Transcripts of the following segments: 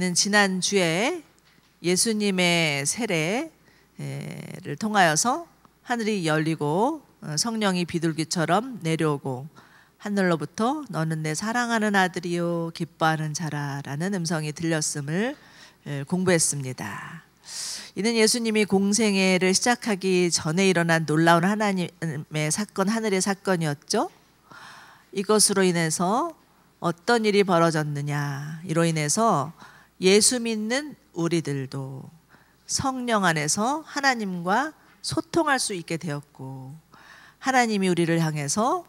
우리는 지난주에 예수님의 세례를 통하여서 하늘이 열리고 성령이 비둘기처럼 내려오고 하늘로부터 너는 내 사랑하는 아들이요 기뻐하는 자라라는 음성이 들렸음을 공부했습니다. 이는 예수님이 공생애를 시작하기 전에 일어난 놀라운 하나님의 사건, 하늘의 사건이었죠. 이것으로 인해서 어떤 일이 벌어졌느냐, 이로 인해서 예수 믿는 우리들도 성령 안에서 하나님과 소통할 수 있게 되었고, 하나님이 우리를 향해서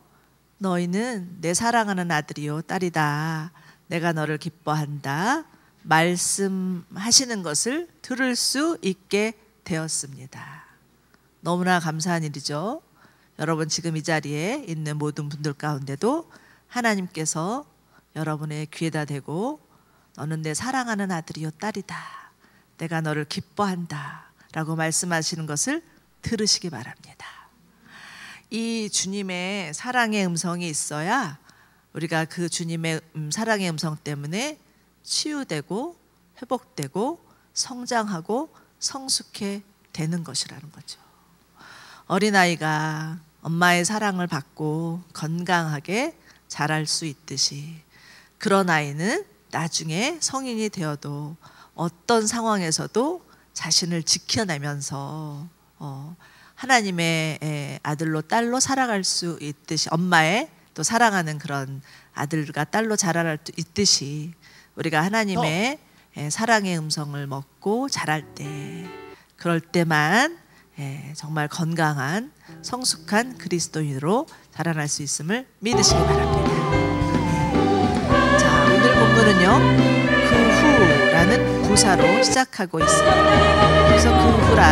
너희는 내 사랑하는 아들이요 딸이다, 내가 너를 기뻐한다 말씀하시는 것을 들을 수 있게 되었습니다. 너무나 감사한 일이죠. 여러분 지금 이 자리에 있는 모든 분들 가운데도 하나님께서 여러분의 귀에다 대고 너는 내 사랑하는 아들이요 딸이다, 내가 너를 기뻐한다 라고 말씀하시는 것을 들으시기 바랍니다. 이 주님의 사랑의 음성이 있어야 우리가 그 주님의 사랑의 음성 때문에 치유되고 회복되고 성장하고 성숙해 되는 것이라는 거죠. 어린아이가 엄마의 사랑을 받고 건강하게 자랄 수 있듯이, 그런 아이는 나중에 성인이 되어도 어떤 상황에서도 자신을 지켜내면서 하나님의 아들로 딸로 살아갈 수 있듯이, 엄마의 또 사랑하는 그런 아들과 딸로 자랄 수 있듯이, 우리가 하나님의 사랑의 음성을 먹고 자랄 때, 그럴 때만 정말 건강한 성숙한 그리스도인으로 자라날 수 있음을 믿으시기 바랍니다. 자, 오늘 본문은요, 그 후라는 부사로 시작하고 있습니다. 그래서 그 후란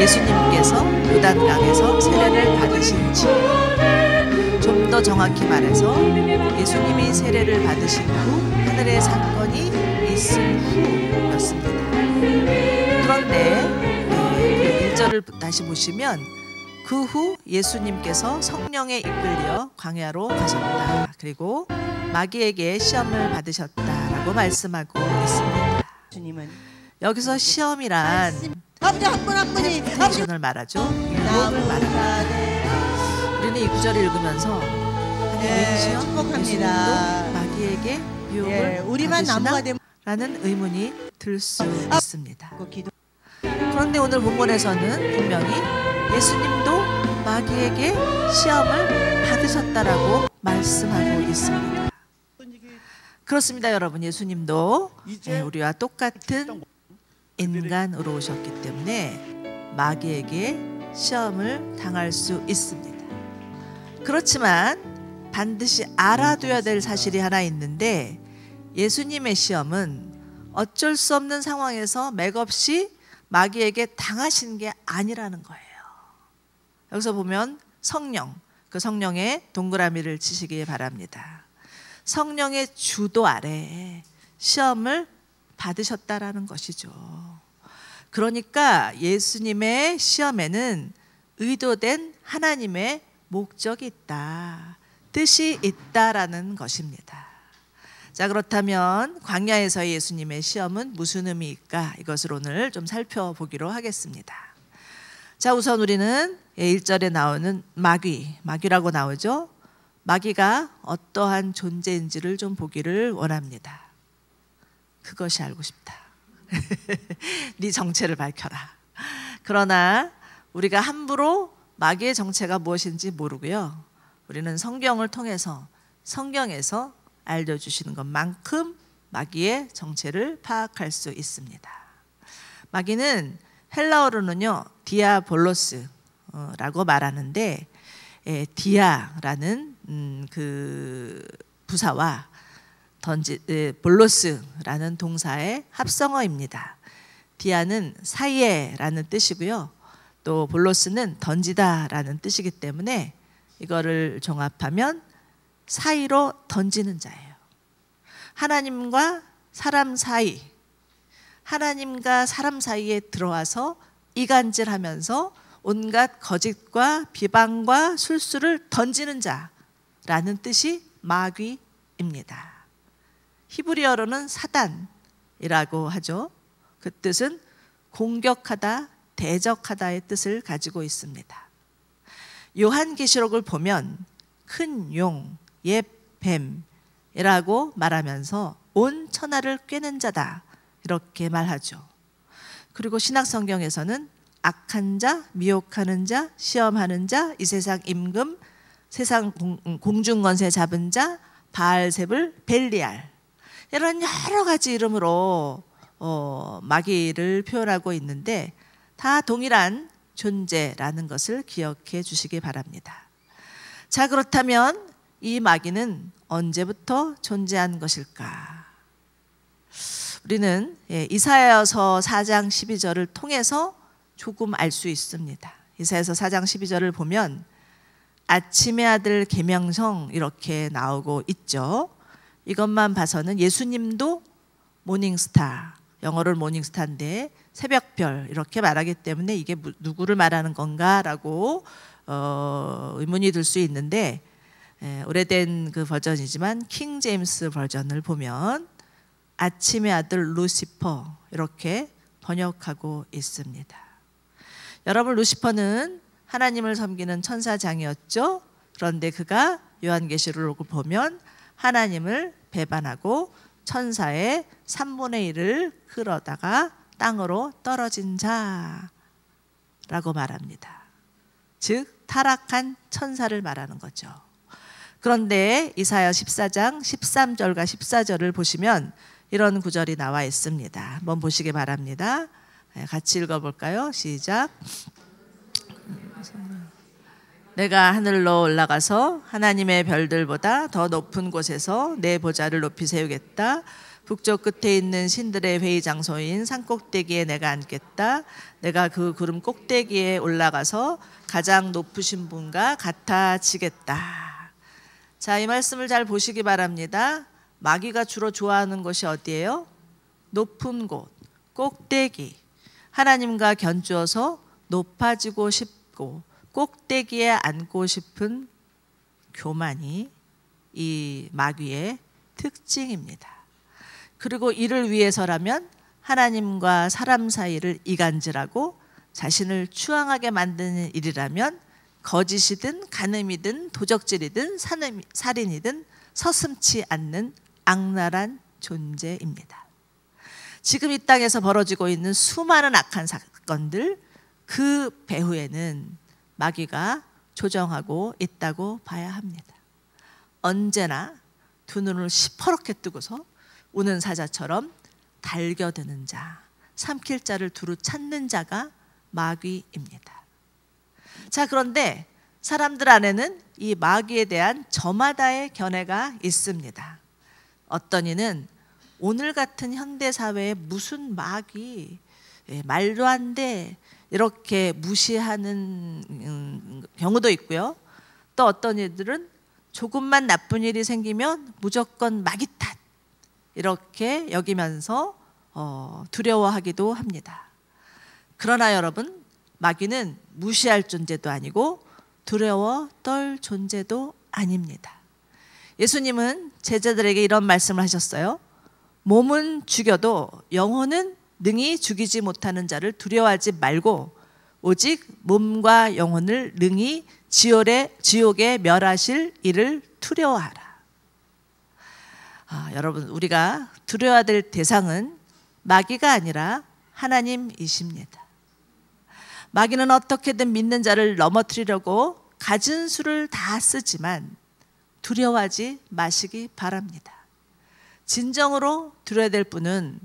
예수님께서 요단강에서 세례를 받으신 지, 좀 더 정확히 말해서 예수님이 세례를 받으신 후 하늘의 사건이 있은 후였습니다. 그런데 1절을 다시 보시면 그 후 예수님께서 성령에 이끌려 광야로 가셨다, 그리고 마귀에게 시험을 받으셨다라고 말씀하고 있습니다. 주님은 여기서 시험이란 아버지 한 분 한 분이 템테이션을 말하죠. 유혹을 말합니다. 우리는 이 구절을 읽으면서 하나님의 시험, 축복합니다. 예수님도 마귀에게 유혹을 우리만 나무가 되면 라는 의문이 들 수 있습니다. 그런데 오늘 본문에서는 분명히 예수님도 마귀에게 시험을 받으셨다라고 말씀하고 있습니다. 그렇습니다, 여러분. 예수님도 우리와 똑같은 인간으로 오셨기 때문에 마귀에게 시험을 당할 수 있습니다. 그렇지만 반드시 알아둬야 될 사실이 하나 있는데, 예수님의 시험은 어쩔 수 없는 상황에서 맥없이 마귀에게 당하신 게 아니라는 거예요. 여기서 보면 성령, 그 성령의 동그라미를 치시기 바랍니다. 성령의 주도 아래 시험을 받으셨다라는 것이죠. 그러니까 예수님의 시험에는 의도된 하나님의 목적이 있다, 뜻이 있다라는 것입니다. 자, 그렇다면 광야에서의 예수님의 시험은 무슨 의미일까? 이것을 오늘 좀 살펴보기로 하겠습니다. 자, 우선 우리는 1절에 나오는 마귀라고 나오죠. 마귀가 어떠한 존재인지를 좀 보기를 원합니다. 그것이 알고 싶다. 네 정체를 밝혀라. 그러나 우리가 함부로 마귀의 정체가 무엇인지 모르고요, 우리는 성경을 통해서 성경에서 알려주시는 것만큼 마귀의 정체를 파악할 수 있습니다. 마귀는 헬라어로는요 디아볼로스라고 말하는데, 디아라는 그 부사와 볼로스라는 동사의 합성어입니다. 디아는 사이에라는 뜻이고요, 또 볼로스는 던지다라는 뜻이기 때문에 이거를 종합하면 사이로 던지는 자예요. 하나님과 사람 사이, 하나님과 사람 사이에 들어와서 이간질하면서 온갖 거짓과 비방과 술수를 던지는 자라는 뜻이 마귀입니다. 히브리어로는 사단 이라고 하죠. 그 뜻은 공격하다, 대적하다의 뜻을 가지고 있습니다. 요한계시록을 보면 큰 용, 옛 뱀이라고 말하면서 온 천하를 꿰는 자다 이렇게 말하죠. 그리고 신약성경에서는 악한 자, 미혹하는 자, 시험하는 자, 이 세상 임금, 세상 공중권세 잡은 자, 바알세불, 벨리알 이런 여러 가지 이름으로 마귀를 표현하고 있는데 다 동일한 존재라는 것을 기억해 주시기 바랍니다. 자, 그렇다면 이 마귀는 언제부터 존재한 것일까? 우리는 이사야서 4장 12절을 통해서 조금 알 수 있습니다. 이사야서 4장 12절을 보면 아침의 아들 계명성 이렇게 나오고 있죠. 이것만 봐서는 예수님도 모닝스타, 영어로 모닝스타인데 새벽별 이렇게 말하기 때문에 이게 누구를 말하는 건가라고 의문이 들 수 있는데 오래된 그 버전이지만 킹 제임스 버전을 보면 아침의 아들 루시퍼 이렇게 번역하고 있습니다. 여러분, 루시퍼는 하나님을 섬기는 천사장이었죠. 그런데 그가 요한계시록을 보면 하나님을 배반하고 천사의 3분의 1을 끌어다가 땅으로 떨어진 자라고 말합니다. 즉 타락한 천사를 말하는 거죠. 그런데 이사야 14장 13절과 14절을 보시면 이런 구절이 나와 있습니다. 한번 보시기 바랍니다. 같이 읽어볼까요? 시작. 내가 하늘로 올라가서 하나님의 별들보다 더 높은 곳에서 내 보좌를 높이 세우겠다. 북쪽 끝에 있는 신들의 회의 장소인 산꼭대기에 내가 앉겠다. 내가 그 구름 꼭대기에 올라가서 가장 높으신 분과 같아지겠다. 자, 이 말씀을 잘 보시기 바랍니다. 마귀가 주로 좋아하는 곳이 어디예요? 높은 곳, 꼭대기. 하나님과 견주어서 높아지고 싶고 꼭대기에 앉고 싶은 교만이 이 마귀의 특징입니다. 그리고 이를 위해서라면 하나님과 사람 사이를 이간질하고 자신을 추앙하게 만드는 일이라면 거짓이든 간음이든 도적질이든 살인이든 서슴지 않는 악랄한 존재입니다. 지금 이 땅에서 벌어지고 있는 수많은 악한 사건들, 그 배후에는 마귀가 조정하고 있다고 봐야 합니다. 언제나 두 눈을 시퍼렇게 뜨고서 우는 사자처럼 달겨드는 자, 삼킬 자를 두루 찾는 자가 마귀입니다. 자, 그런데 사람들 안에는 이 마귀에 대한 저마다의 견해가 있습니다. 어떤 이는 오늘 같은 현대사회에 무슨 마귀, 말도 안 돼, 이렇게 무시하는 경우도 있고요. 또 어떤 이들은 조금만 나쁜 일이 생기면 무조건 마귀 탓, 이렇게 여기면서 두려워하기도 합니다. 그러나 여러분, 마귀는 무시할 존재도 아니고 두려워 떨 존재도 아닙니다. 예수님은 제자들에게 이런 말씀을 하셨어요. 몸은 죽여도 영혼은 능히 죽이지 못하는 자를 두려워하지 말고 오직 몸과 영혼을 능히 지옥에 멸하실 이를 두려워하라. 여러분, 우리가 두려워야 될 대상은 마귀가 아니라 하나님이십니다. 마귀는 어떻게든 믿는 자를 넘어뜨리려고 갖은 수를 다 쓰지만 두려워하지 마시기 바랍니다. 진정으로 두려워야 될 분은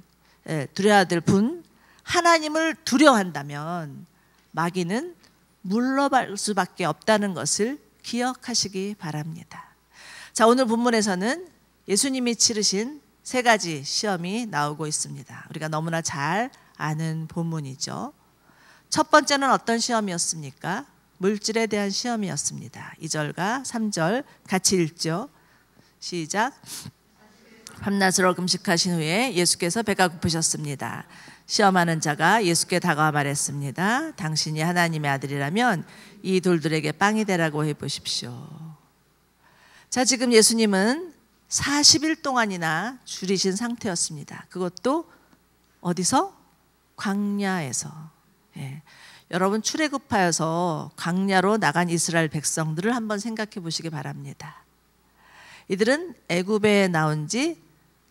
하나님을 두려워한다면 마귀는 물러갈 수밖에 없다는 것을 기억하시기 바랍니다. 자, 오늘 본문에서는 예수님이 치르신 세 가지 시험이 나오고 있습니다. 우리가 너무나 잘 아는 본문이죠. 첫 번째는 어떤 시험이었습니까? 물질에 대한 시험이었습니다. 2절과 3절 같이 읽죠. 시작. 밤낮으로 금식하신 후에 예수께서 배가 고프셨습니다. 시험하는 자가 예수께 다가와 말했습니다. 당신이 하나님의 아들이라면 이 돌들에게 빵이 되라고 해보십시오. 자, 지금 예수님은 40일 동안이나 줄이신 상태였습니다. 그것도 어디서? 광야에서. 예. 여러분 출애굽하여서 광야로 나간 이스라엘 백성들을 한번 생각해 보시기 바랍니다. 이들은 애굽에 나온 지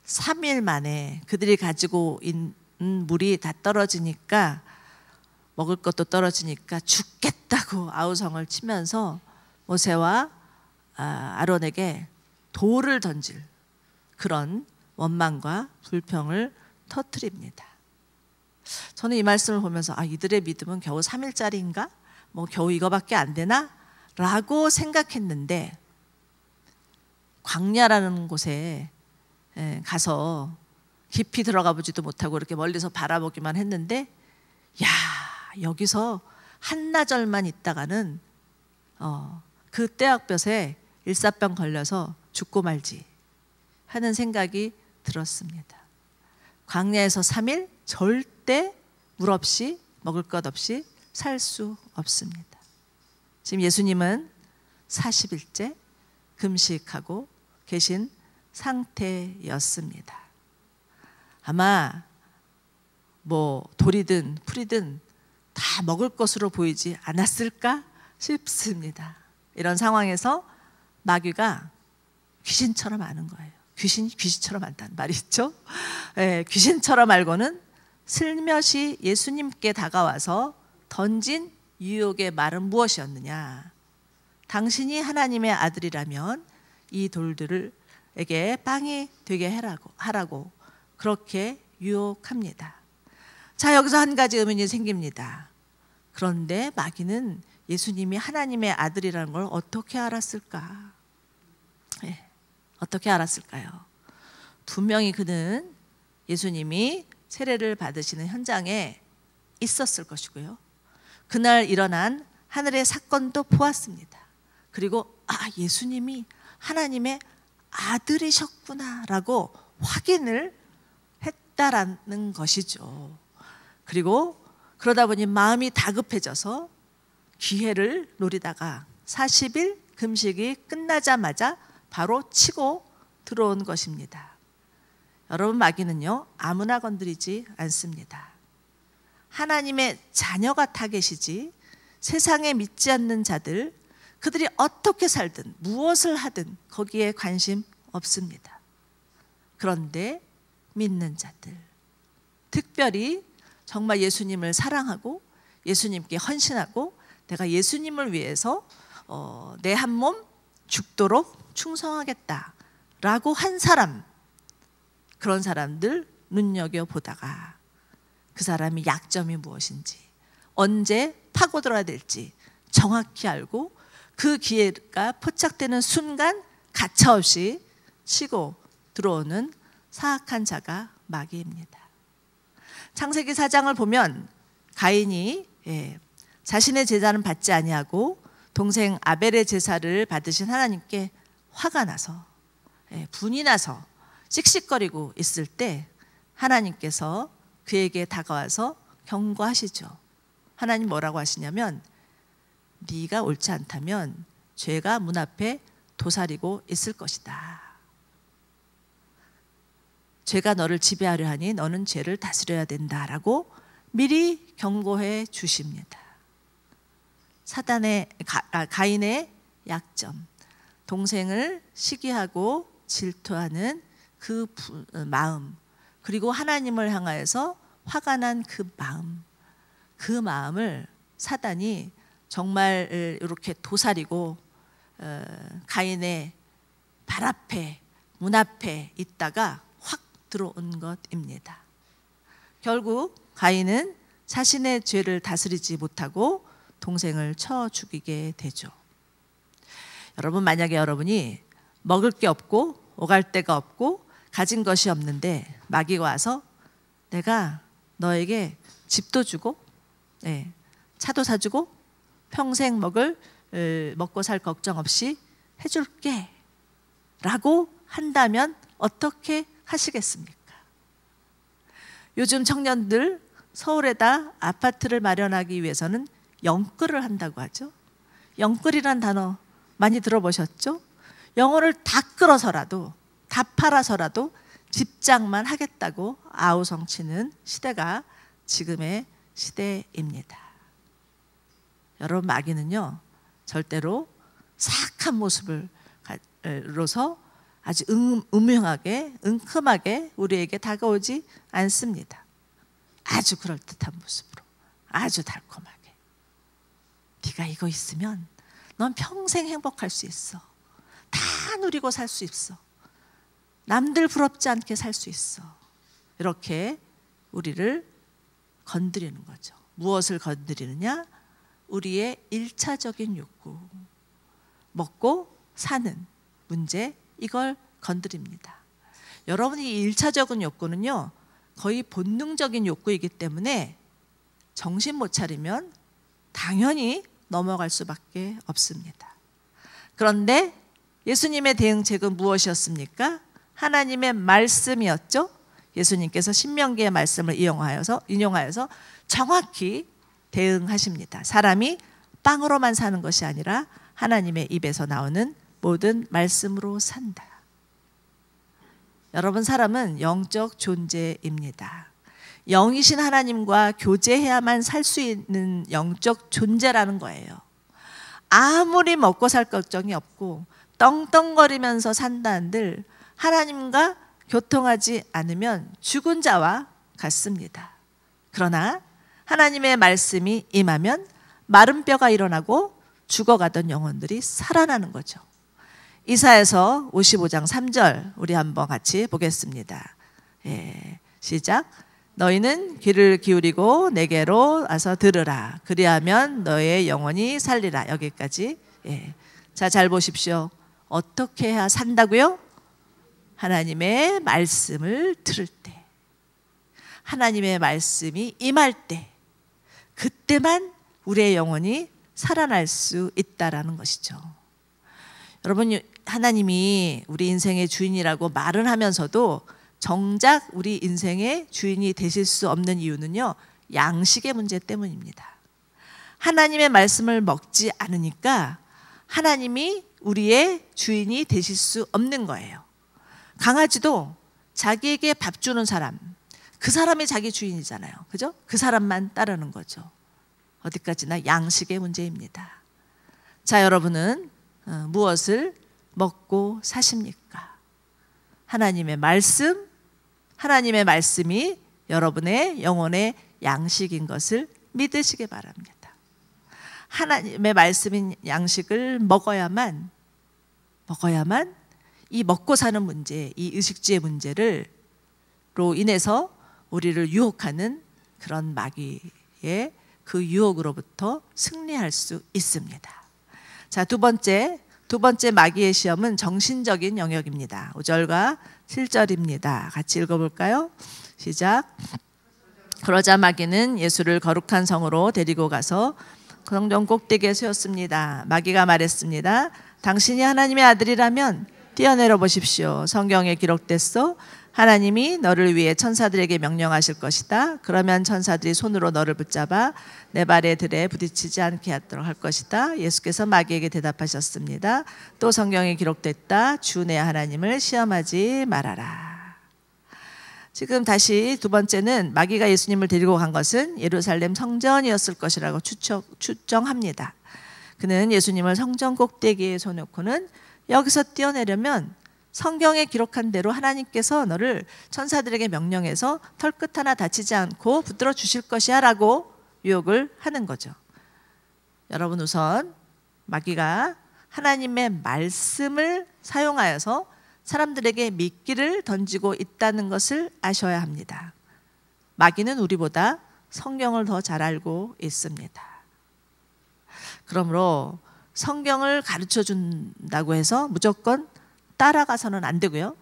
3일 만에 그들이 가지고 있는 물이 다 떨어지니까, 먹을 것도 떨어지니까 죽겠다고 아우성을 치면서 모세와 아론에게 돌을 던질 그런 원망과 불평을 터뜨립니다. 저는 이 말씀을 보면서 이들의 믿음은 겨우 3일짜리인가? 뭐 겨우 이거밖에 안 되나? 라고 생각했는데, 광야라는 곳에 가서 깊이 들어가 보지도 못하고 이렇게 멀리서 바라보기만 했는데, 야, 여기서 한나절만 있다가는 그 떼약볕에 일사병 걸려서 죽고 말지 하는 생각이 들었습니다. 광야에서 3일 절대 물 없이, 먹을 것 없이 살 수 없습니다. 지금 예수님은 40일째 금식하고 계신 상태였습니다. 아마 뭐 돌이든 풀이든 다 먹을 것으로 보이지 않았을까 싶습니다. 이런 상황에서 마귀가 귀신처럼 아는 거예요. 귀신이 귀신처럼 안다는 말이 있죠. 네, 귀신처럼 알고는 슬며시 예수님께 다가와서 던진 유혹의 말은 무엇이었느냐? 당신이 하나님의 아들이라면 이 돌들에게 빵이 되게 하라고 그렇게 유혹합니다. 자, 여기서 한 가지 의문이 생깁니다. 그런데 마귀는 예수님이 하나님의 아들이라는 걸 어떻게 알았을까? 네, 어떻게 알았을까요? 분명히 그는 예수님이 세례를 받으시는 현장에 있었을 것이고요. 그날 일어난 하늘의 사건도 보았습니다. 그리고 예수님이 하나님의 아들이셨구나라고 확인을 했다라는 것이죠. 그리고 그러다 보니 마음이 다급해져서 기회를 노리다가 40일 금식이 끝나자마자 바로 치고 들어온 것입니다. 여러분, 마귀는요 아무나 건드리지 않습니다. 하나님의 자녀가 타겟이지 세상에 믿지 않는 자들, 그들이 어떻게 살든 무엇을 하든 거기에 관심 없습니다. 그런데 믿는 자들, 특별히 정말 예수님을 사랑하고 예수님께 헌신하고 내가 예수님을 위해서 내 한 몸 죽도록 충성하겠다라고 한 사람, 그런 사람들 눈여겨보다가 그 사람이 약점이 무엇인지, 언제 파고들어야 될지 정확히 알고 그 기회가 포착되는 순간 가차없이 치고 들어오는 사악한 자가 마귀입니다. 창세기 4장을 보면 가인이 자신의 제사는 받지 아니하고 동생 아벨의 제사를 받으신 하나님께 화가 나서 분이 나서 씩씩거리고 있을 때 하나님께서 그에게 다가와서 경고하시죠. 하나님 뭐라고 하시냐면, 네가 옳지 않다면 죄가 문 앞에 도사리고 있을 것이다. 죄가 너를 지배하려 하니 너는 죄를 다스려야 된다라고 미리 경고해 주십니다. 가인의 약점, 동생을 시기하고 질투하는 그 마음, 그리고 하나님을 향하여서 화가 난 그 마음을 사단이 정말 이렇게 도사리고 가인의 발 앞에, 문 앞에 있다가 확 들어온 것입니다. 결국 가인은 자신의 죄를 다스리지 못하고 동생을 쳐 죽이게 되죠. 여러분, 만약에 여러분이 먹을 게 없고 오갈 데가 없고 가진 것이 없는데 마귀가 와서 내가 너에게 집도 주고 차도 사주고 평생 먹고 살 걱정 없이 해줄게 라고 한다면 어떻게 하시겠습니까? 요즘 청년들 서울에다 아파트를 마련하기 위해서는 영끌을 한다고 하죠. 영끌이란 단어 많이 들어보셨죠? 영혼을 다 끌어서라도, 다 팔아서라도 집장만 하겠다고 아우성치는 시대가 지금의 시대입니다. 여러분, 마귀는요 절대로 사악한 모습을 로서 아주 음흉하게 은큼하게 우리에게 다가오지 않습니다. 아주 그럴듯한 모습으로, 아주 달콤하게. 네가 이거 있으면 넌 평생 행복할 수 있어. 다 누리고 살 수 있어. 남들 부럽지 않게 살 수 있어. 이렇게 우리를 건드리는 거죠. 무엇을 건드리느냐? 우리의 1차적인 욕구, 먹고 사는 문제, 이걸 건드립니다. 여러분이 이 1차적인 욕구는요 거의 본능적인 욕구이기 때문에 정신 못 차리면 당연히 넘어갈 수밖에 없습니다. 그런데 예수님의 대응책은 무엇이었습니까? 하나님의 말씀이었죠. 예수님께서 신명기의 말씀을 인용하여서 정확히 대응하십니다. 사람이 빵으로만 사는 것이 아니라 하나님의 입에서 나오는 모든 말씀으로 산다. 여러분, 사람은 영적 존재입니다. 영이신 하나님과 교제해야만 살 수 있는 영적 존재라는 거예요. 아무리 먹고 살 걱정이 없고 떵떵거리면서 산다 한들 하나님과 교통하지 않으면 죽은 자와 같습니다. 그러나 하나님의 말씀이 임하면 마른 뼈가 일어나고 죽어가던 영혼들이 살아나는 거죠. 이사야서 55장 3절 우리 한번 같이 보겠습니다. 시작. 너희는 귀를 기울이고 내게로 와서 들으라. 그리하면 너의 영혼이 살리라. 여기까지. 자, 잘 보십시오. 어떻게 해야 산다고요? 하나님의 말씀을 들을 때, 하나님의 말씀이 임할 때, 그때만 우리의 영혼이 살아날 수 있다라는 것이죠. 여러분, 하나님이 우리 인생의 주인이라고 말은 하면서도 정작 우리 인생의 주인이 되실 수 없는 이유는요, 양식의 문제 때문입니다. 하나님의 말씀을 먹지 않으니까 하나님이 우리의 주인이 되실 수 없는 거예요. 강아지도 자기에게 밥 주는 사람, 그 사람이 자기 주인이잖아요. 그죠? 그 사람만 따르는 거죠. 어디까지나 양식의 문제입니다. 자, 여러분은 무엇을 먹고 사십니까? 하나님의 말씀, 하나님의 말씀이 여러분의 영혼의 양식인 것을 믿으시기 바랍니다. 하나님의 말씀인 양식을 먹어야만 이 먹고 사는 문제, 이 의식주의 문제로 인해서 우리를 유혹하는 그런 마귀의 그 유혹으로부터 승리할 수 있습니다. 자, 두 번째 마귀의 시험은 정신적인 영역입니다. 5절과 7절입니다. 같이 읽어볼까요? 시작. 그러자 마귀는 예수를 거룩한 성으로 데리고 가서 성전 꼭대기에 세웠습니다. 마귀가 말했습니다. 당신이 하나님의 아들이라면 뛰어내려 보십시오. 성경에 기록됐소. 하나님이 너를 위해 천사들에게 명령하실 것이다. 그러면 천사들이 손으로 너를 붙잡아 내 발의 들에 부딪히지 않게 하도록 할 것이다. 예수께서 마귀에게 대답하셨습니다. 또 성경에 기록됐다. 주 내 하나님을 시험하지 말아라. 지금 다시 두 번째는 마귀가 예수님을 데리고 간 것은 예루살렘 성전이었을 것이라고 추정합니다. 그는 예수님을 성전 꼭대기에 서놓고는 여기서 뛰어내려면 성경에 기록한 대로 하나님께서 너를 천사들에게 명령해서 털끝 하나 다치지 않고 붙들어 주실 것이야 라고 유혹을 하는 거죠. 여러분, 우선 마귀가 하나님의 말씀을 사용하여서 사람들에게 미끼를 던지고 있다는 것을 아셔야 합니다. 마귀는 우리보다 성경을 더 잘 알고 있습니다. 그러므로 성경을 가르쳐 준다고 해서 무조건 따라가서는 안 되고요.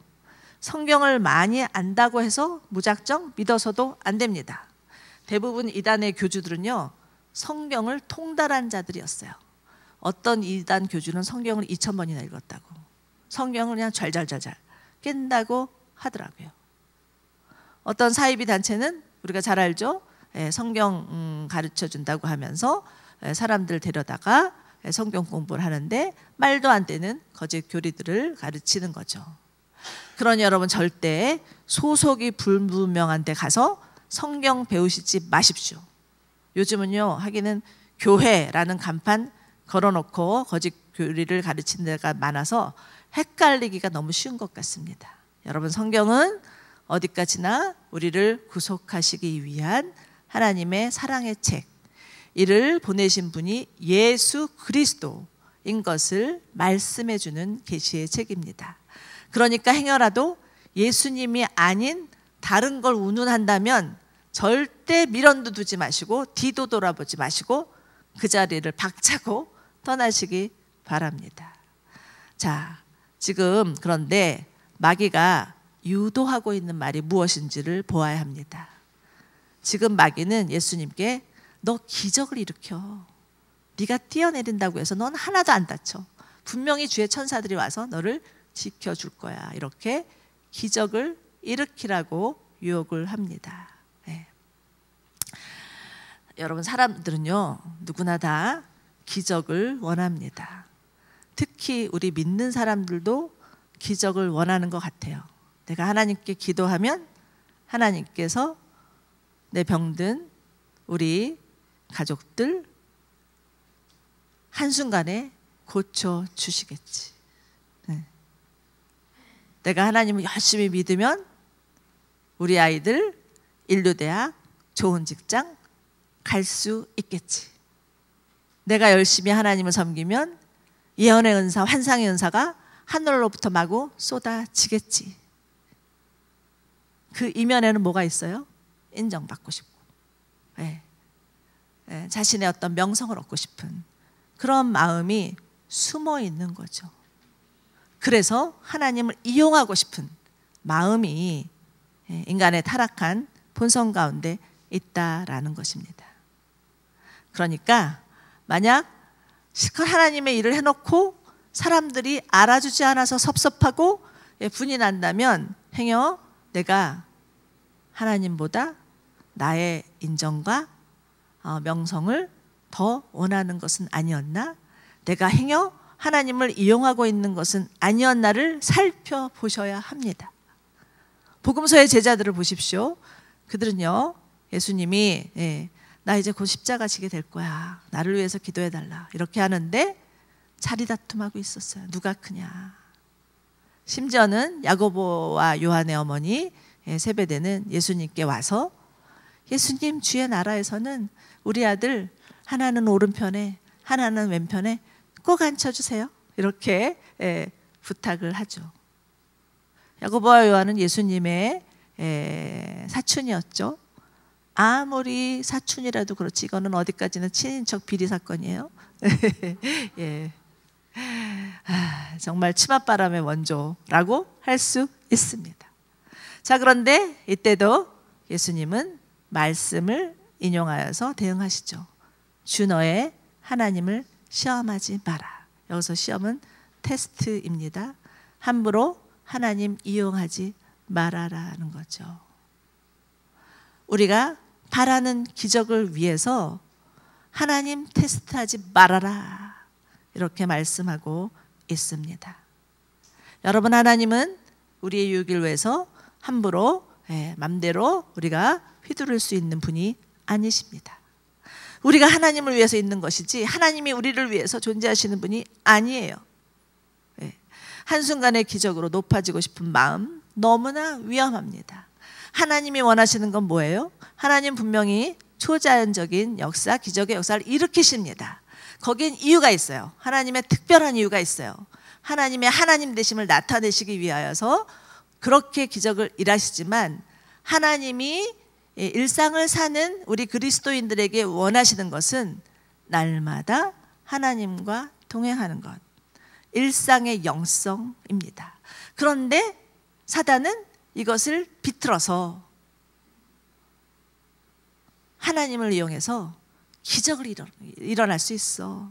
성경을 많이 안다고 해서 무작정 믿어서도 안 됩니다. 대부분 이단의 교주들은요, 성경을 통달한 자들이었어요. 어떤 이단 교주는 성경을 2000번이나 읽었다고, 성경을 그냥 잘잘잘잘 깬다고 하더라고요. 어떤 사이비 단체는 우리가 잘 알죠. 성경 가르쳐 준다고 하면서 사람들 데려다가 성경 공부를 하는데 말도 안 되는 거짓 교리들을 가르치는 거죠. 그러니 여러분 절대 소속이 불분명한 데 가서 성경 배우시지 마십시오. 요즘은요, 하기는 교회라는 간판 걸어놓고 거짓 교리를 가르치는 데가 많아서 헷갈리기가 너무 쉬운 것 같습니다. 여러분, 성경은 어디까지나 우리를 구속하시기 위한 하나님의 사랑의 책, 이를 보내신 분이 예수 그리스도인 것을 말씀해 주는 계시의 책입니다. 그러니까 행여라도 예수님이 아닌 다른 걸 운운한다면 절대 미련도 두지 마시고 뒤도 돌아보지 마시고 그 자리를 박차고 떠나시기 바랍니다. 자, 지금 그런데 마귀가 유도하고 있는 말이 무엇인지를 보아야 합니다. 지금 마귀는 예수님께 너 기적을 일으켜. 네가 뛰어내린다고 해서 넌 하나도 안 다쳐. 분명히 주의 천사들이 와서 너를 지켜줄 거야. 이렇게 기적을 일으키라고 유혹을 합니다. 네. 여러분, 사람들은요, 누구나 다 기적을 원합니다. 특히 우리 믿는 사람들도 기적을 원하는 것 같아요. 내가 하나님께 기도하면 하나님께서 내 병든 우리 가족들 한순간에 고쳐주시겠지. 네. 내가 하나님을 열심히 믿으면 우리 아이들 인류대학, 좋은 직장 갈 수 있겠지. 내가 열심히 하나님을 섬기면 예언의 은사, 환상의 은사가 하늘로부터 마구 쏟아지겠지. 그 이면에는 뭐가 있어요? 인정받고 싶고, 네. 네. 자신의 어떤 명성을 얻고 싶은 그런 마음이 숨어 있는 거죠. 그래서 하나님을 이용하고 싶은 마음이 인간의 타락한 본성 가운데 있다라는 것입니다. 그러니까 만약 실컷 하나님의 일을 해놓고 사람들이 알아주지 않아서 섭섭하고 분이 난다면 행여 내가 하나님보다 나의 인정과 명성을 더 원하는 것은 아니었나? 내가 행여 하나님을 이용하고 있는 것은 아니었나를 살펴보셔야 합니다. 복음서의 제자들을 보십시오. 그들은요, 예수님이 나 이제 곧 십자가 지게 될 거야. 나를 위해서 기도해달라. 이렇게 하는데 자리다툼하고 있었어요. 누가 크냐. 심지어는 야고보와 요한의 어머니 세베대는 예수님께 와서 예수님, 주의 나라에서는 우리 아들 하나는 오른편에 하나는 왼편에 꼭 앉혀주세요. 이렇게 부탁을 하죠. 야고보와 요한은 예수님의 사촌이었죠. 아무리 사촌이라도 그렇지 이거는 어디까지는 친인척 비리 사건이에요. 예. 정말 치맛바람의 원조라고 할 수 있습니다. 자, 그런데 이때도 예수님은 말씀을 인용하여서 대응하시죠. 주 너의 하나님을 시험하지 마라. 여기서 시험은 테스트입니다. 함부로 하나님 이용하지 말아라는 거죠. 우리가 바라는 기적을 위해서 하나님 테스트하지 말아라. 이렇게 말씀하고 있습니다. 여러분, 하나님은 우리의 유익을 위해서 함부로 맘대로 우리가 휘두를 수 있는 분이 아니십니다. 우리가 하나님을 위해서 있는 것이지 하나님이 우리를 위해서 존재하시는 분이 아니에요. 한순간의 기적으로 높아지고 싶은 마음 너무나 위험합니다. 하나님이 원하시는 건 뭐예요? 하나님 분명히 초자연적인 역사, 기적의 역사를 일으키십니다. 거기엔 이유가 있어요. 하나님의 특별한 이유가 있어요. 하나님의 하나님 되심을 나타내시기 위하여서 그렇게 기적을 일하시지만 하나님이 일상을 사는 우리 그리스도인들에게 원하시는 것은 날마다 하나님과 동행하는 것, 일상의 영성입니다. 그런데 사단은 이것을 비틀어서 하나님을 이용해서 기적을 일어날 수 있어.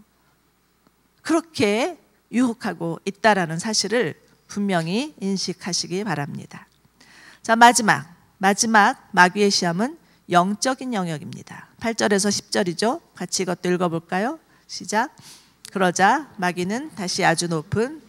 그렇게 유혹하고 있다라는 사실을 분명히 인식하시기 바랍니다. 자, 마지막 마귀의 시험은 영적인 영역입니다. 8절에서 10절이죠. 같이 이것도 읽어볼까요? 시작. 그러자 마귀는 다시 아주 높은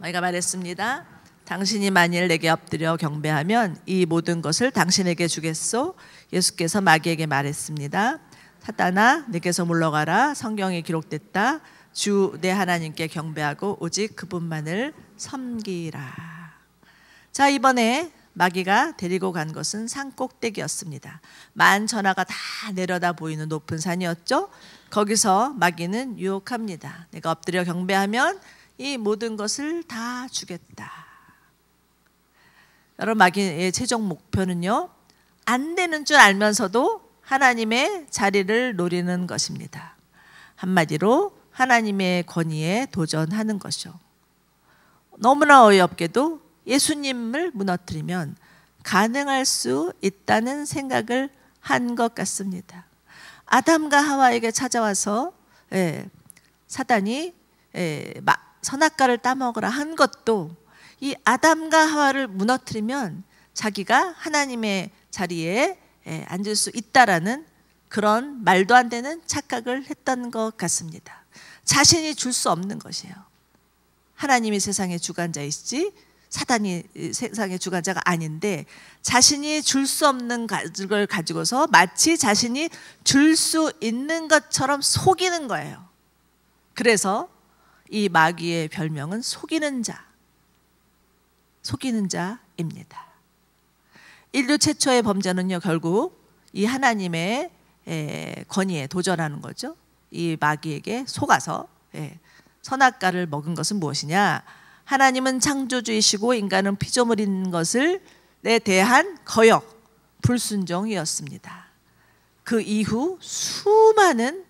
마귀가 말했습니다. 당신이 만일 내게 엎드려 경배하면 이 모든 것을 당신에게 주겠소. 예수께서 마귀에게 말했습니다. 사단아, 내게서 물러가라. 성경에 기록됐다. 주 내 하나님께 경배하고 오직 그분만을 섬기라. 자, 이번에 마귀가 데리고 간 것은 산 꼭대기였습니다. 만천하가 다 내려다 보이는 높은 산이었죠. 거기서 마귀는 유혹합니다. 내가 엎드려 경배하면 이 모든 것을 다 주겠다. 여러분, 마귀의 최종 목표는요, 안 되는 줄 알면서도 하나님의 자리를 노리는 것입니다. 한마디로 하나님의 권위에 도전하는 것이죠. 너무나 어이없게도 예수님을 무너뜨리면 가능할 수 있다는 생각을 한 것 같습니다. 아담과 하와에게 찾아와서 사단이 선악과를 따먹으라 한 것도 이 아담과 하와를 무너뜨리면 자기가 하나님의 자리에 앉을 수 있다라는 그런 말도 안 되는 착각을 했던 것 같습니다. 자신이 줄 수 없는 것이에요. 하나님이 세상의 주관자이시지 사단이 세상의 주관자가 아닌데, 자신이 줄 수 없는 걸 가지고서 마치 자신이 줄 수 있는 것처럼 속이는 거예요. 그래서 이 마귀의 별명은 속이는 자입니다. 인류 최초의 범죄는요, 결국 이 하나님의 권위에 도전하는 거죠. 이 마귀에게 속아서 선악과를 먹은 것은 무엇이냐? 하나님은 창조주이시고 인간은 피조물인 것을 대한 거역, 불순종이었습니다. 그 이후 수많은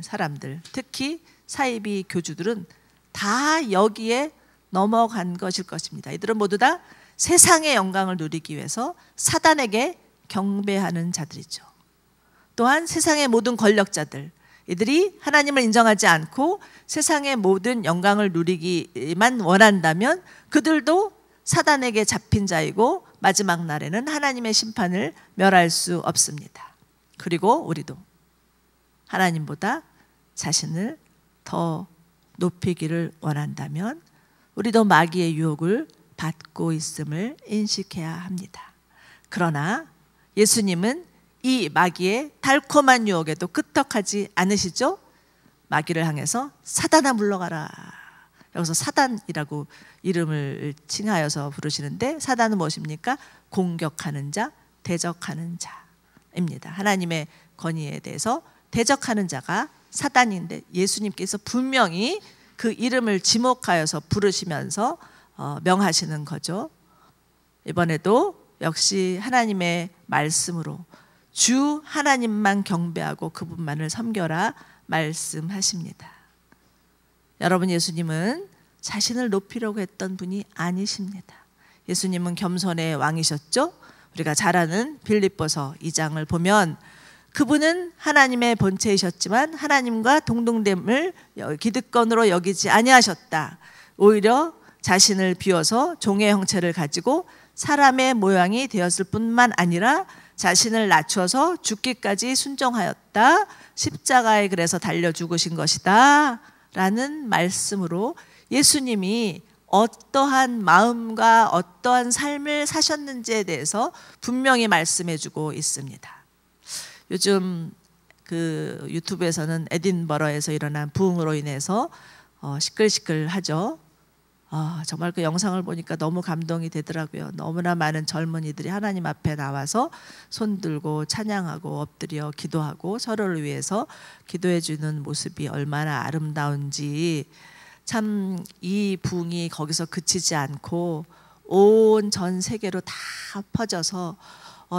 사람들, 특히 사이비 교주들은 다 여기에 넘어간 것일 것입니다. 이들은 모두 다 세상의 영광을 누리기 위해서 사단에게 경배하는 자들이죠. 또한 세상의 모든 권력자들, 이들이 하나님을 인정하지 않고 세상의 모든 영광을 누리기만 원한다면 그들도 사단에게 잡힌 자이고 마지막 날에는 하나님의 심판을 멸할 수 없습니다. 그리고 우리도 하나님보다 자신을 더 높이기를 원한다면 우리도 마귀의 유혹을 받고 있음을 인식해야 합니다. 그러나 예수님은 이 마귀의 달콤한 유혹에도 끄떡하지 않으시죠? 마귀를 향해서 사단아 물러가라. 여기서 사단이라고 이름을 칭하여서 부르시는데, 사단은 무엇입니까? 공격하는 자, 대적하는 자입니다. 하나님의 권위에 대해서 대적하는 자가 사단인데 예수님께서 분명히 그 이름을 지목하여서 부르시면서 명하시는 거죠. 이번에도 역시 하나님의 말씀으로 주 하나님만 경배하고 그분만을 섬겨라 말씀하십니다. 여러분, 예수님은 자신을 높이려고 했던 분이 아니십니다. 예수님은 겸손의 왕이셨죠. 우리가 잘 아는 빌립보서 2장을 보면 그분은 하나님의 본체이셨지만 하나님과 동등됨을 기득권으로 여기지 아니하셨다. 오히려 자신을 비워서 종의 형체를 가지고 사람의 모양이 되었을 뿐만 아니라 자신을 낮춰서 죽기까지 순종하였다. 십자가에 그래서 달려 죽으신 것이다 라는 말씀으로 예수님이 어떠한 마음과 어떠한 삶을 사셨는지에 대해서 분명히 말씀해 주고 있습니다. 요즘 그 유튜브에서는 에딘버러에서 일어난 부흥으로 인해서 시끌시끌하죠. 정말 그 영상을 보니까 너무 감동이 되더라고요. 너무나 많은 젊은이들이 하나님 앞에 나와서 손 들고 찬양하고 엎드려 기도하고 서로를 위해서 기도해 주는 모습이 얼마나 아름다운지, 참 이 부흥이 거기서 그치지 않고 온 전 세계로 다 퍼져서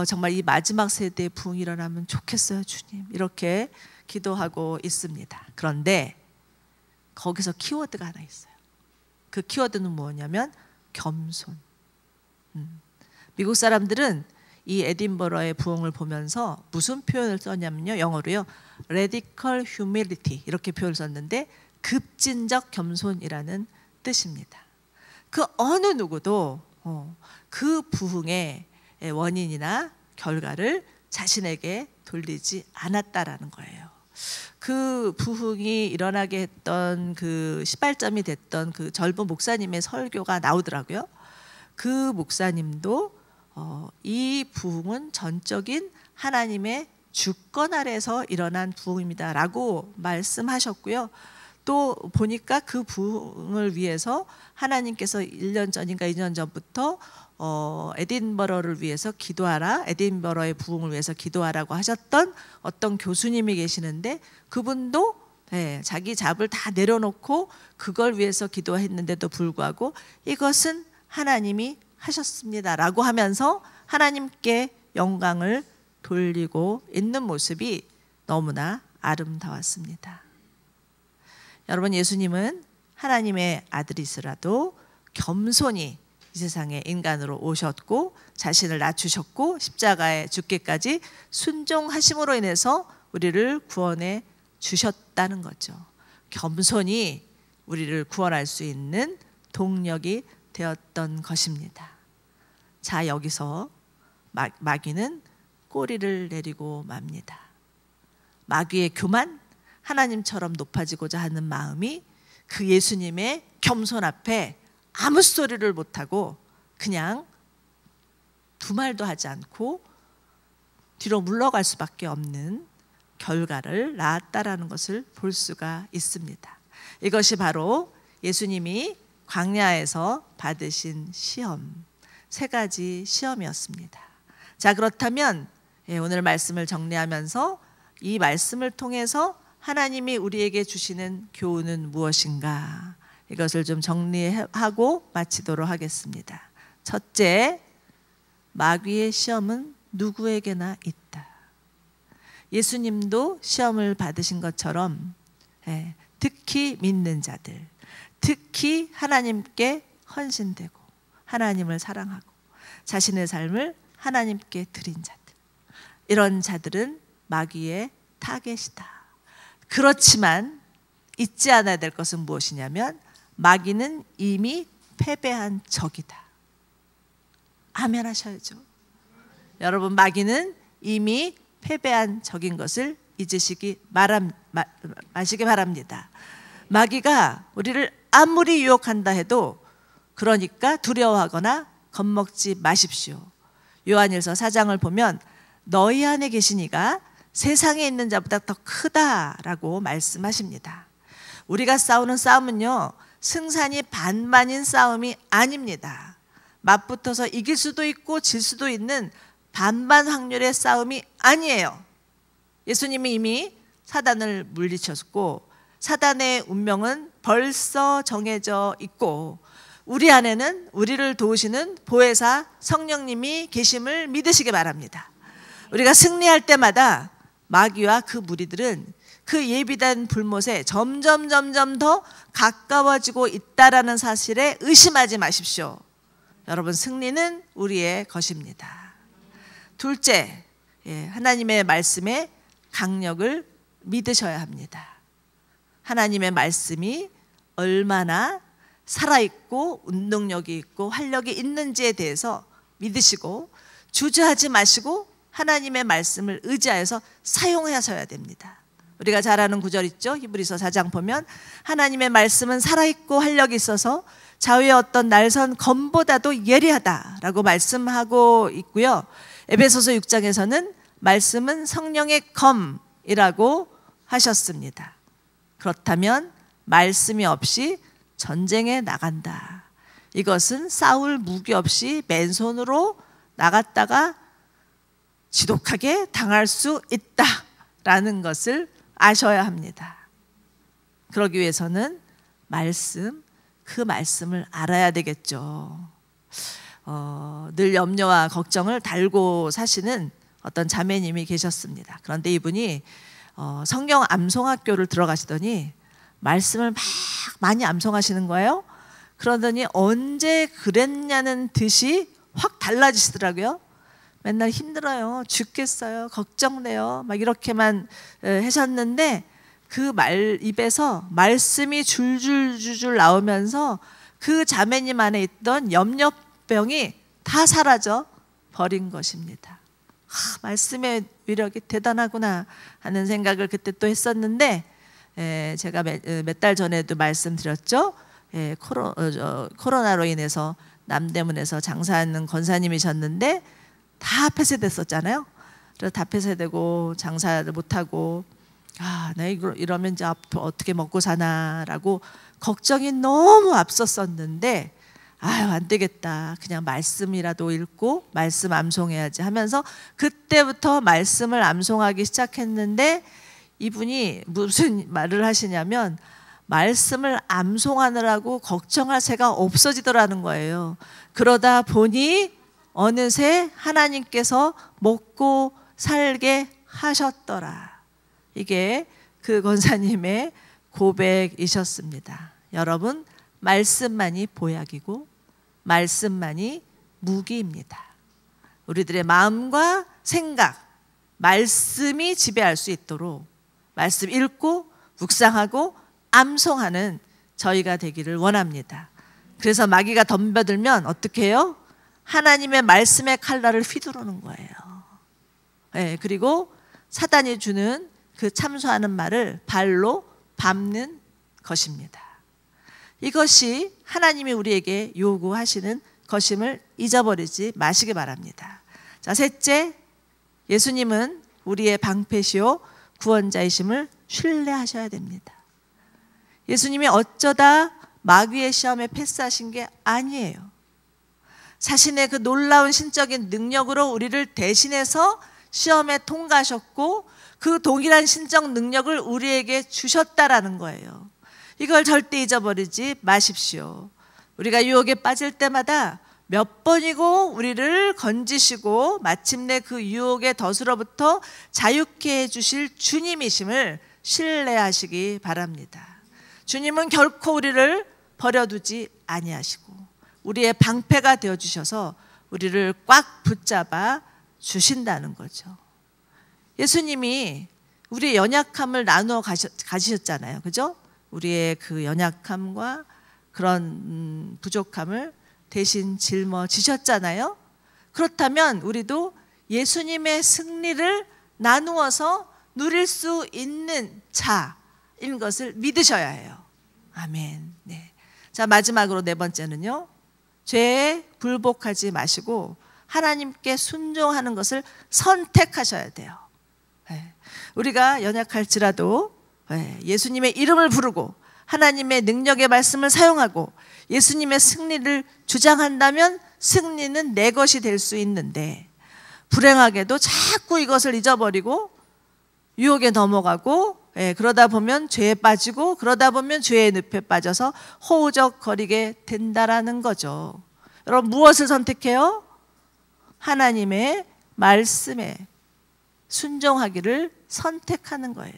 정말 이 마지막 세대의 부흥이 일어나면 좋겠어요, 주님. 이렇게 기도하고 있습니다. 그런데 거기서 키워드가 하나 있어요. 그 키워드는 뭐냐면 겸손. 미국 사람들은 이 에딘버러의 부흥을 보면서 무슨 표현을 썼냐면요, 영어로요, radical humility 이렇게 표현을 썼는데 급진적 겸손이라는 뜻입니다. 그 어느 누구도 그 부흥의 원인이나 결과를 자신에게 돌리지 않았다라는 거예요. 그 부흥이 일어나게 했던 그 시발점이 됐던 그 젊은 목사님의 설교가 나오더라고요. 그 목사님도 이 부흥은 전적인 하나님의 주권 아래서 일어난 부흥입니다라고 말씀하셨고요. 또 보니까 그 부흥을 위해서 하나님께서 1년 전인가 2년 전부터 에딘버러를 위해서 기도하라, 에딘버러의 부흥을 위해서 기도하라고 하셨던 어떤 교수님이 계시는데 그분도 자기 잡을 다 내려놓고 그걸 위해서 기도했는데도 불구하고 이것은 하나님이 하셨습니다라고 하면서 하나님께 영광을 돌리고 있는 모습이 너무나 아름다웠습니다. 여러분, 예수님은 하나님의 아들이시라도 겸손히 이 세상에 인간으로 오셨고 자신을 낮추셨고 십자가에 죽기까지 순종하심으로 인해서 우리를 구원해 주셨다는 거죠. 겸손히 우리를 구원할 수 있는 동력이 되었던 것입니다. 자, 여기서 마귀는 꼬리를 내리고 맙니다. 마귀의 교만, 하나님처럼 높아지고자 하는 마음이 그 예수님의 겸손 앞에 아무 소리를 못하고 그냥 두 말도 하지 않고 뒤로 물러갈 수밖에 없는 결과를 낳았다라는 것을 볼 수가 있습니다. 이것이 바로 예수님이 광야에서 받으신 시험, 3가지 시험이었습니다. 자, 그렇다면 오늘 말씀을 정리하면서 이 말씀을 통해서 하나님이 우리에게 주시는 교훈은 무엇인가? 이것을 좀 정리하고 마치도록 하겠습니다. 첫째, 마귀의 시험은 누구에게나 있다. 예수님도 시험을 받으신 것처럼 특히 믿는 자들, 특히 하나님께 헌신되고 하나님을 사랑하고 자신의 삶을 하나님께 드린 자들, 이런 자들은 마귀의 타겟이다. 그렇지만 잊지 않아야 될 것은 무엇이냐면 마귀는 이미 패배한 적이다. 아멘 하셔야죠. 여러분, 마귀는 이미 패배한 적인 것을 잊으시기 마시기 바랍니다. 마귀가 우리를 아무리 유혹한다 해도 그러니까 두려워하거나 겁먹지 마십시오. 요한일서 4장을 보면 너희 안에 계신 이가 세상에 있는 자보다 더 크다라고 말씀하십니다. 우리가 싸우는 싸움은요, 승산이 반반인 싸움이 아닙니다. 맞붙어서 이길 수도 있고 질 수도 있는 반반 확률의 싸움이 아니에요. 예수님이 이미 사단을 물리쳤고 사단의 운명은 벌써 정해져 있고 우리 안에는 우리를 도우시는 보혜사 성령님이 계심을 믿으시기 바랍니다. 우리가 승리할 때마다 마귀와 그 무리들은 그 예비된 불못에 점점 더 가까워지고 있다라는 사실에 의심하지 마십시오. 여러분, 승리는 우리의 것입니다. 둘째, 하나님의 말씀의 강력을 믿으셔야 합니다. 하나님의 말씀이 얼마나 살아있고 운동력이 있고 활력이 있는지에 대해서 믿으시고 주저하지 마시고 하나님의 말씀을 의지하여서 사용하셔야 됩니다. 우리가 잘 아는 구절 있죠? 히브리서 4장 보면 하나님의 말씀은 살아있고 활력이 있어서 좌우의 어떤 날선 검보다도 예리하다라고 말씀하고 있고요. 에베소서 6장에서는 말씀은 성령의 검이라고 하셨습니다. 그렇다면 말씀이 없이 전쟁에 나간다. 이것은 싸울 무기 없이 맨손으로 나갔다가 지독하게 당할 수 있다라는 것을 아셔야 합니다. 그러기 위해서는 그 말씀을 알아야 되겠죠. 늘 염려와 걱정을 달고 사시는 어떤 자매님이 계셨습니다. 그런데 이분이 성경 암송학교를 들어가시더니 말씀을 많이 암송하시는 거예요. 그러더니 언제 그랬냐는 듯이 확 달라지시더라고요. 맨날 힘들어요, 죽겠어요, 걱정돼요, 막 이렇게만 하셨는데 그 입에서 말씀이 줄줄 나오면서 그 자매님 안에 있던 염려병이 다 사라져 버린 것입니다. 말씀의 위력이 대단하구나 하는 생각을 그때 또 했었는데, 제가 몇 달 전에도 말씀드렸죠. 코로나로 인해서 남대문에서 장사하는 권사님이셨는데 다 폐쇄됐었잖아요. 그래서 다 폐쇄되고 장사를 못하고, 나 이러면 이제 앞으로 어떻게 먹고 사나라고 걱정이 너무 앞섰었는데, 안 되겠다, 그냥 말씀이라도 읽고 말씀 암송해야지 하면서 그때부터 말씀을 암송하기 시작했는데, 이분이 무슨 말을 하시냐면 말씀을 암송하느라고 걱정할 새가 없어지더라는 거예요. 그러다 보니 어느새 하나님께서 먹고 살게 하셨더라. 이게 그 권사님의 고백이셨습니다. 여러분, 말씀만이 보약이고 말씀만이 무기입니다. 우리들의 마음과 생각, 말씀이 지배할 수 있도록 말씀 읽고 묵상하고 암송하는 저희가 되기를 원합니다. 그래서 마귀가 덤벼들면 어떻게 해요? 하나님의 말씀의 칼날을 휘두르는 거예요. 그리고 사단이 주는 그 참소하는 말을 발로 밟는 것입니다. 이것이 하나님이 우리에게 요구하시는 것임을 잊어버리지 마시기 바랍니다. 자, 셋째, 예수님은 우리의 방패시요 구원자이심을 신뢰하셔야 됩니다. 예수님이 어쩌다 마귀의 시험에 패스하신 게 아니에요. 자신의 그 놀라운 신적인 능력으로 우리를 대신해서 시험에 통과하셨고, 그 동일한 신적 능력을 우리에게 주셨다라는 거예요. 이걸 절대 잊어버리지 마십시오. 우리가 유혹에 빠질 때마다 몇 번이고 우리를 건지시고 마침내 그 유혹의 덫으로부터 자유케 해주실 주님이심을 신뢰하시기 바랍니다. 주님은 결코 우리를 버려두지 아니하시고 우리의 방패가 되어주셔서 우리를 꽉 붙잡아 주신다는 거죠. 예수님이 우리의 연약함을 나누어 가지셨잖아요. 그죠? 우리의 그 연약함과 그런 부족함을 대신 짊어지셨잖아요. 그렇다면 우리도 예수님의 승리를 나누어서 누릴 수 있는 자인 것을 믿으셔야 해요. 아멘. 네. 자, 마지막으로 네 번째는요, 죄에 굴복하지 마시고 하나님께 순종하는 것을 선택하셔야 돼요. 우리가 연약할지라도 예수님의 이름을 부르고 하나님의 능력의 말씀을 사용하고 예수님의 승리를 주장한다면 승리는 내 것이 될 수 있는데, 불행하게도 자꾸 이것을 잊어버리고 유혹에 넘어가고, 그러다 보면 죄에 빠지고, 그러다 보면 죄의 늪에 빠져서 허우적거리게 된다라는 거죠. 여러분, 무엇을 선택해요? 하나님의 말씀에 순종하기를 선택하는 거예요.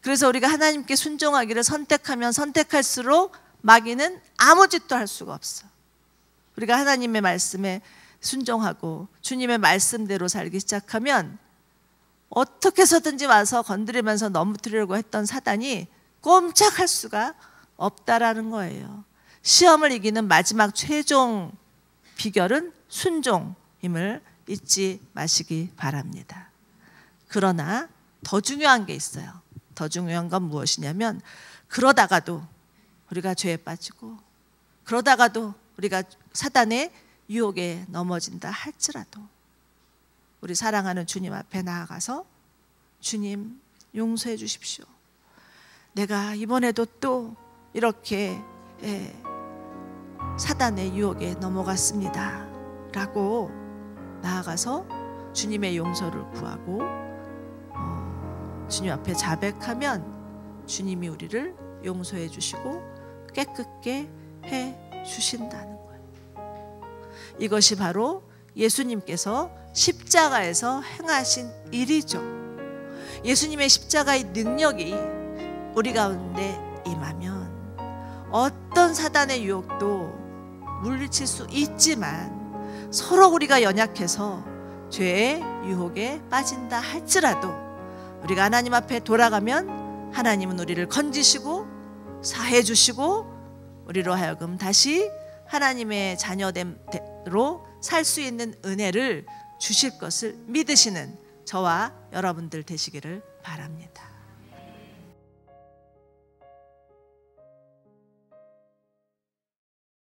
그래서 우리가 하나님께 순종하기를 선택하면 선택할수록 마귀는 아무 짓도 할 수가 없어. 우리가 하나님의 말씀에 순종하고 주님의 말씀대로 살기 시작하면 어떻게 해서든지 와서 건드리면서 넘어뜨리려고 했던 사단이 꼼짝할 수가 없다라는 거예요. 시험을 이기는 마지막 최종 비결은 순종임을 잊지 마시기 바랍니다. 그러나 더 중요한 게 있어요. 더 중요한 건 무엇이냐면, 그러다가도 우리가 죄에 빠지고 그러다가도 우리가 사단의 유혹에 넘어진다 할지라도 우리 사랑하는 주님 앞에 나아가서, 주님 용서해 주십시오. 내가 이번에도 또 이렇게 사단의 유혹에 넘어갔습니다 라고 나아가서 주님의 용서를 구하고 주님 앞에 자백하면 주님이 우리를 용서해 주시고 깨끗게 해 주신다는 거예요. 이것이 바로 예수님께서 십자가에서 행하신 일이죠. 예수님의 십자가의 능력이 우리 가운데 임하면 어떤 사단의 유혹도 물리칠 수 있지만, 서로 우리가 연약해서 죄의 유혹에 빠진다 할지라도 우리가 하나님 앞에 돌아가면 하나님은 우리를 건지시고 사해 주시고 우리로 하여금 다시 하나님의 자녀됨으로 살 수 있는 은혜를 주실 것을 믿으시는 저와 여러분들 되시기를 바랍니다.